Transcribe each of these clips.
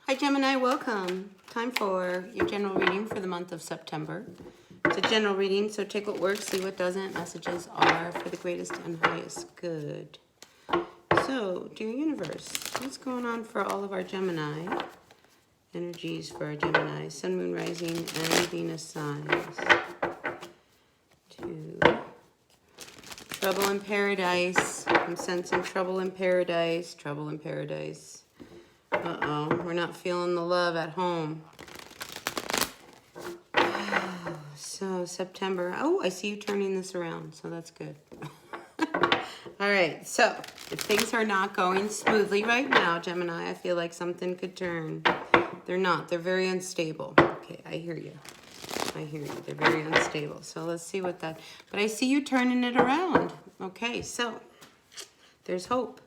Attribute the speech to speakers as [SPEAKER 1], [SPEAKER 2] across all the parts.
[SPEAKER 1] Hi Gemini, welcome. Time for your general reading for the month of September. It's a general reading, so take what works, see what doesn't. Messages are for the greatest and highest good. So, dear universe, what's going on for all of our Gemini? Energies for our Gemini, Sun, Moon, Rising, and Venus signs. 2. Trouble in paradise. I'm sensing trouble in paradise. Trouble in paradise. Uh-oh, we're not feeling the love at home. So, September. Oh, I see you turning this around, so that's good. All right, so if things are not going smoothly right now, Gemini, I feel like something could turn. They're not. They're very unstable. Okay, I hear you. I hear you. They're very unstable. So let's see what that... But I see you turning it around. Okay, so there's hope.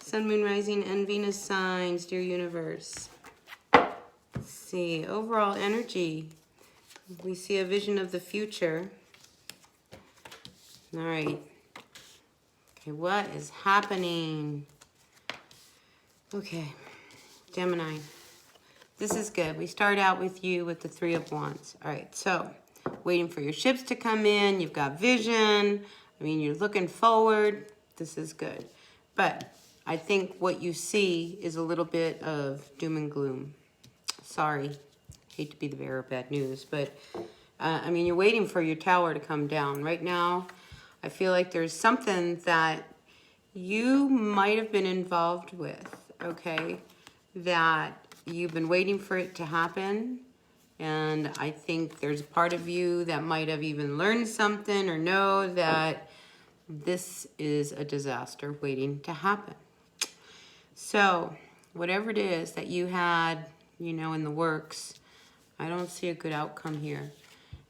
[SPEAKER 1] Sun, Moon, Rising, and Venus signs, dear universe. Let's see. Overall energy. We see a vision of the future. All right. Okay, what is happening? Okay, Gemini. This is good. We start out with you with the Three of Wands. All right, so waiting for your ships to come in. You've got vision. I mean, you're looking forward. This is good. But I think what you see is a little bit of doom and gloom. Sorry. Hate to be the bearer of bad news, but I mean, you're waiting for your tower to come down. Right now, I feel like there's something that you might have been involved with, okay, that you've been waiting for it to happen. And I think there's a part of you that might have even learned something or know that this is a disaster waiting to happen. So whatever it is that you had, you know, in the works, I don't see a good outcome here.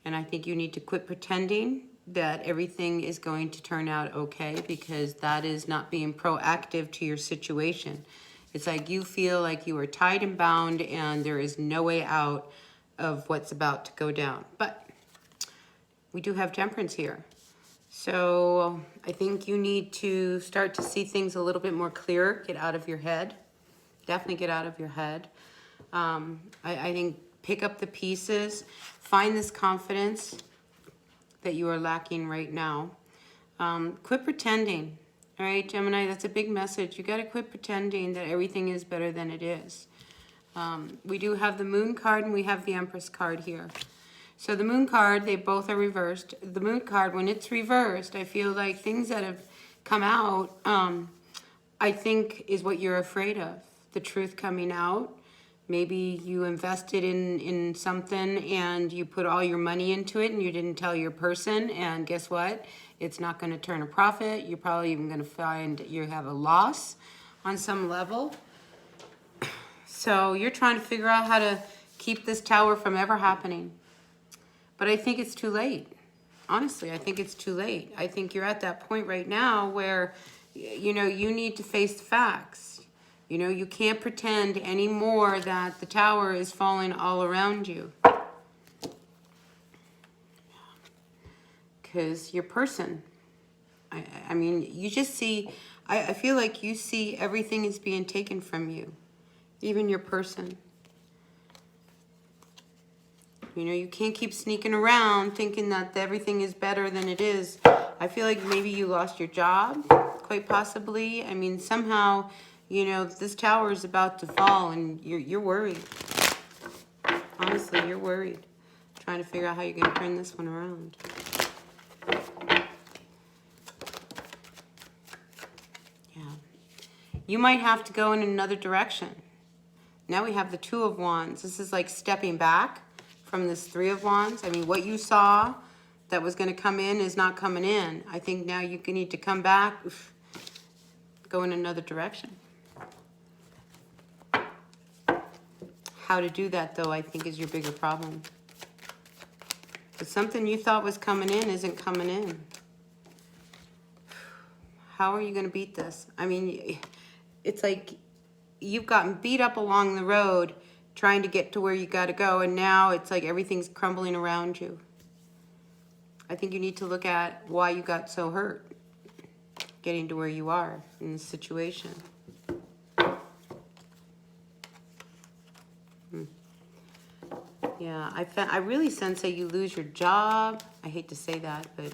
[SPEAKER 1] And I think you need to quit pretending that everything is going to turn out okay, because that is not being proactive to your situation. It's like you feel like you are tied and bound and there is no way out of what's about to go down. But we do have Temperance here. So I think you need to start to see things a little bit more clear. Get out of your head. Definitely get out of your head. I think pick up the pieces. Find this confidence that you are lacking right now. Quit pretending. All right, Gemini, that's a big message. You got to quit pretending that everything is better than it is. We do have the Moon card and we have the Empress card here. So the Moon card, they both are reversed. The Moon card, when it's reversed, I feel like things that have come out, I think is what you're afraid of. The truth coming out. Maybe you invested in something and you put all your money into it and you didn't tell your person, and guess what? It's not going to turn a profit. You're probably even going to find you have a loss on some level. So you're trying to figure out how to keep this tower from ever happening. But I think it's too late. Honestly, I think it's too late. I think you're at that point right now where, you know, you need to face the facts. You know, you can't pretend anymore that the tower is falling all around you. Because your person, I mean, you just see, I feel like you see everything is being taken from you. Even your person. You know, you can't keep sneaking around thinking that everything is better than it is. I feel like maybe you lost your job, quite possibly. I mean, somehow, you know, this tower is about to fall and you're worried. Honestly, you're worried. Trying to figure out how you're going to turn this one around. Yeah. You might have to go in another direction. Now we have the Two of Wands. This is like stepping back from this Three of Wands. I mean, what you saw that was going to come in is not coming in. I think now you need to come back, go in another direction. How to do that, though, I think is your bigger problem. But something you thought was coming in isn't coming in. How are you going to beat this? I mean, it's like you've gotten beat up along the road trying to get to where you got to go, and now it's like everything's crumbling around you. I think you need to look at why you got so hurt getting to where you are in this situation. Yeah, I really sense that you lose your job. I hate to say that, but,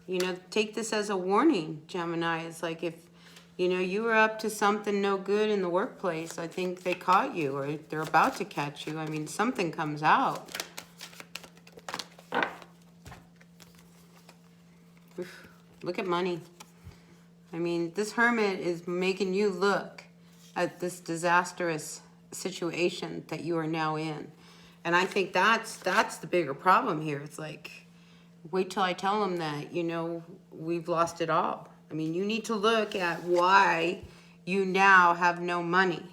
[SPEAKER 1] you know, take this as a warning, Gemini. It's like if, you know, you were up to something no good in the workplace, I think they caught you or they're about to catch you. I mean, something comes out. Oof, look at money. I mean, this Hermit is making you look at this disastrous situation that you are now in. And I think that's the bigger problem here. It's like, wait till I tell them that, you know, we've lost it all. I mean, you need to look at why you now have no money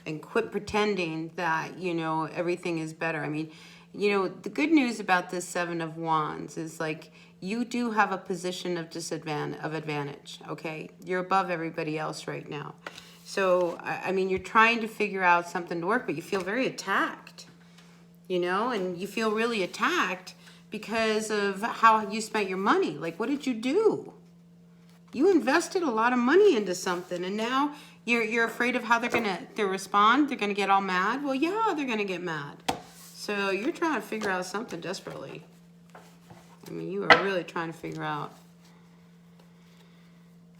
[SPEAKER 1] and quit pretending that, you know, everything is better. I mean, you know, the good news about this Seven of Wands is like, you do have a position of advantage, okay? You're above everybody else right now. So, I mean, you're trying to figure out something to work, but you feel very attacked, you know? And you feel really attacked because of how you spent your money. Like, what did you do? You invested a lot of money into something, and now you're afraid of how they're gonna respond. They're gonna get all mad. Well, yeah, they're gonna get mad. So you're trying to figure out something desperately. I mean, you are really trying to figure out.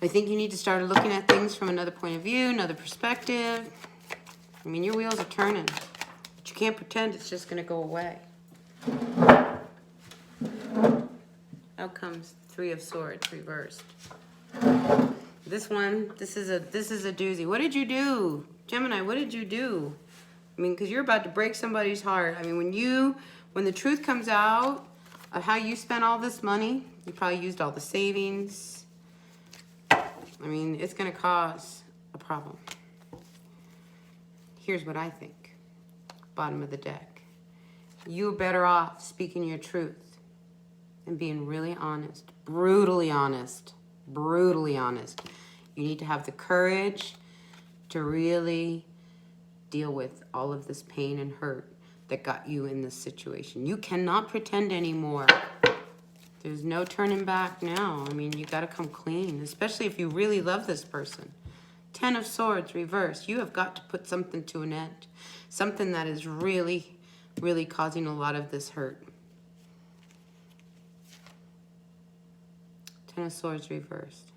[SPEAKER 1] I think you need to start looking at things from another point of view, another perspective. I mean, your wheels are turning, but you can't pretend it's just gonna go away. Out comes Three of Swords reversed. This one, this is a doozy. What did you do, Gemini? What did you do? I mean, because you're about to break somebody's heart. I mean, when the truth comes out of how you spent all this money, you probably used all the savings. I mean, it's going to cause a problem. Here's what I think. Bottom of the deck. You're better off speaking your truth and being really honest, brutally honest. Brutally honest. You need to have the courage to really deal with all of this pain and hurt that got you in this situation. You cannot pretend anymore. There's no turning back now. I mean, you got to come clean, especially if you really love this person. Ten of Swords reversed. You have got to put something to an end. Something that is really, really causing a lot of this hurt. Ten of Swords reversed.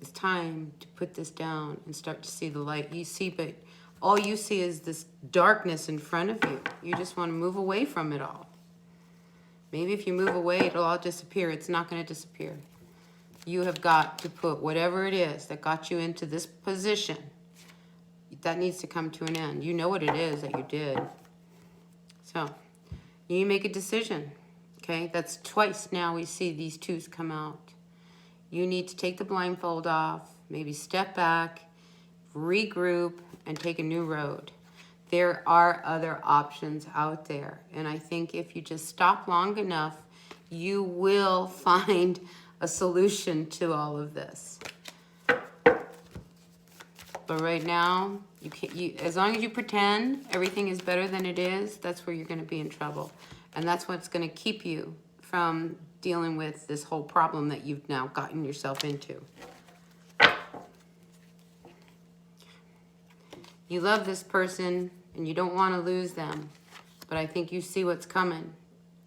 [SPEAKER 1] It's time to put this down and start to see the light. You see, but all you see is this darkness in front of you. You just want to move away from it all. Maybe if you move away, it'll all disappear. It's not going to disappear. You have got to put whatever it is that got you into this position. That needs to come to an end. You know what it is that you did. So, you make a decision. Okay, that's twice now we see these twos come out. You need to take the blindfold off, maybe step back, regroup, and take a new road. There are other options out there. And I think if you just stop long enough, you will find a solution to all of this. But right now, as long as you pretend everything is better than it is, that's where you're going to be in trouble. And that's what's going to keep you from dealing with this whole problem that you've now gotten yourself into. You love this person and you don't want to lose them. But I think you see what's coming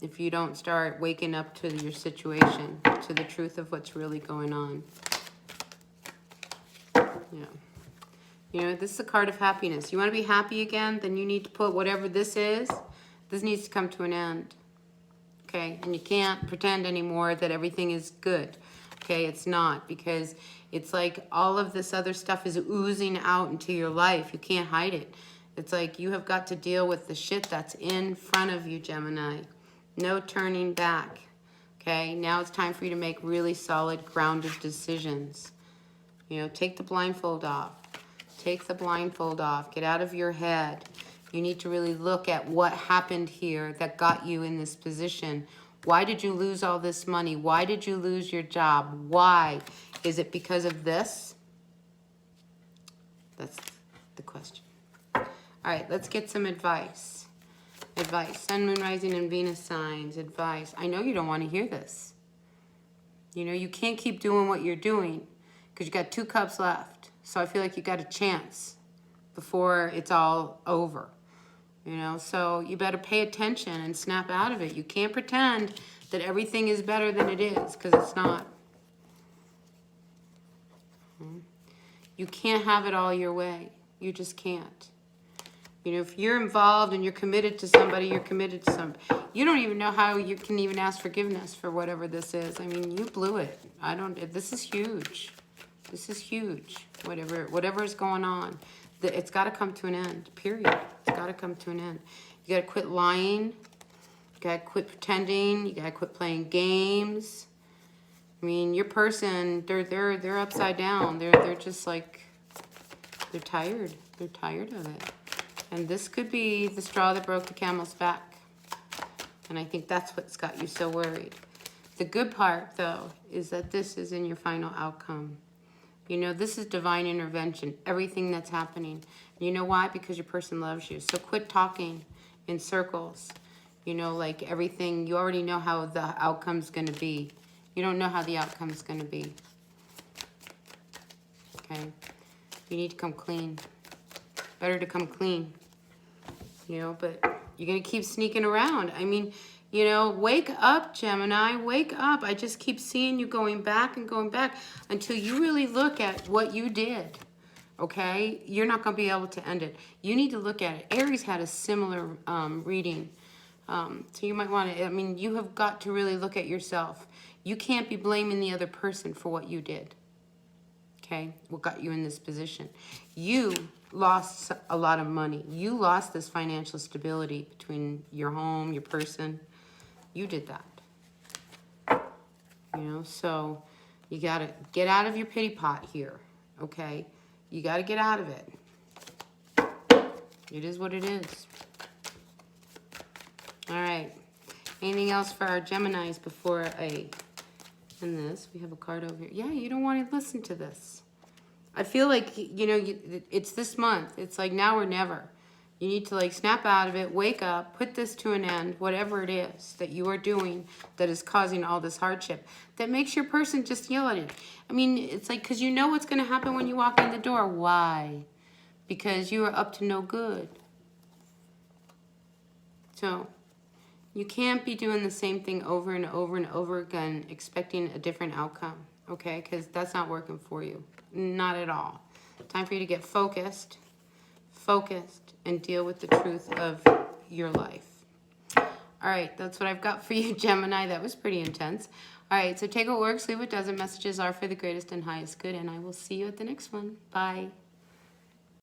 [SPEAKER 1] if you don't start waking up to your situation, to the truth of what's really going on. Yeah. You know, this is a card of happiness. You want to be happy again, then you need to put whatever this is. This needs to come to an end, okay? And you can't pretend anymore that everything is good, okay? It's not, because it's like all of this other stuff is oozing out into your life. You can't hide it. It's like you have got to deal with the shit that's in front of you, Gemini. No turning back, okay? Now it's time for you to make really solid, grounded decisions. You know, take the blindfold off. Take the blindfold off. Get out of your head. You need to really look at what happened here that got you in this position. Why did you lose all this money? Why did you lose your job? Why? Is it because of this? That's the question. All right, let's get some advice. Advice. Sun, Moon, Rising, and Venus signs. Advice. I know you don't want to hear this. You know, you can't keep doing what you're doing because you got 2 cups left. So I feel like you got a chance before it's all over. You know, so you better pay attention and snap out of it. You can't pretend that everything is better than it is, because it's not. You can't have it all your way. You just can't. You know, if you're involved and you're committed to somebody, you're committed to somebody. You don't even know how you can even ask forgiveness for whatever this is. I mean, you blew it. This is huge. This is huge. Whatever is going on, it's got to come to an end, period. It's got to come to an end. You got to quit lying. You got to quit pretending. You got to quit playing games. I mean, your person, they're upside down. They're just like, they're tired. They're tired of it. And this could be the straw that broke the camel's back. And I think that's what's got you so worried. The good part, though, is that this is in your final outcome. You know, this is divine intervention, everything that's happening. You know why? Because your person loves you. So quit talking in circles. You know, like everything, you already know how the outcome's going to be. You don't know how the outcome's going to be. Okay? You need to come clean. Better to come clean. You know, but you're going to keep sneaking around. I mean, you know, wake up, Gemini. Wake up. I just keep seeing you going back and going back until you really look at what you did. Okay? You're not going to be able to end it. You need to look at it. Aries had a similar reading. So you might want to, I mean, you have got to really look at yourself. You can't be blaming the other person for what you did. Okay? What got you in this position? You lost a lot of money. You lost this financial stability between your home, your person. You did that. You know, so you got to get out of your pity pot here. Okay? You got to get out of it. It is what it is. All right. Anything else for our Geminis before I end this? We have a card over here. Yeah, you don't want to listen to this. I feel like, you know, it's this month. It's like now or never. You need to like snap out of it, wake up, put this to an end, whatever it is that you are doing that is causing all this hardship, that makes your person just yell at it. I mean, it's like, because you know what's going to happen when you walk in the door. Why? Because you are up to no good. So you can't be doing the same thing over and over and over again, expecting a different outcome, okay? Because that's not working for you. Not at all. Time for you to get focused, and deal with the truth of your life. All right, that's what I've got for you, Gemini. That was pretty intense. All right, so take what works, leave what doesn't. Messages are for the greatest and highest good, and I will see you at the next one. Bye.